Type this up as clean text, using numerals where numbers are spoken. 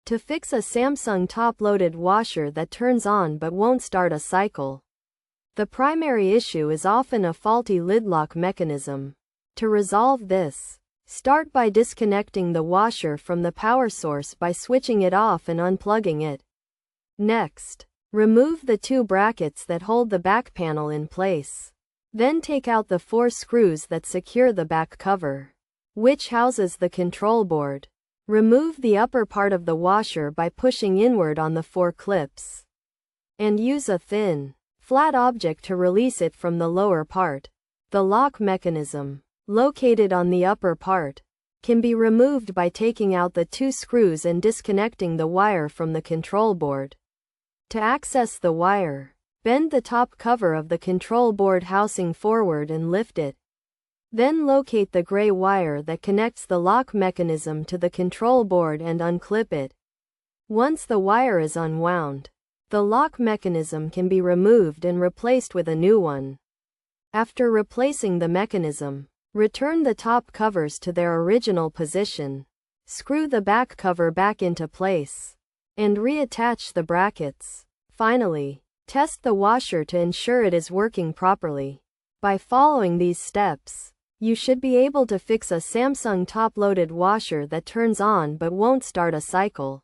To fix a Samsung top-loaded washer that turns on but won't start a cycle. The primary issue is often a faulty lid lock mechanism. To resolve this, start by disconnecting the washer from the power source by switching it off and unplugging it. Next, remove the 2 brackets that hold the back panel in place. Then take out the 4 screws that secure the back cover, which houses the control board. Remove the upper part of the washer by pushing inward on the 4 clips. And use a thin, flat object to release it from the lower part. The lock mechanism, located on the upper part, can be removed by taking out the 2 screws and disconnecting the wire from the control board. To access the wire, bend the top cover of the control board housing forward and lift it. Then locate the gray wire that connects the lock mechanism to the control board and unclip it. Once the wire is unwound, the lock mechanism can be removed and replaced with a new one. After replacing the mechanism, return the top covers to their original position. Screw the back cover back into place, and reattach the brackets. Finally, test the washer to ensure it is working properly. By following these steps, you should be able to fix a Samsung top-loaded washer that turns on but won't start a cycle.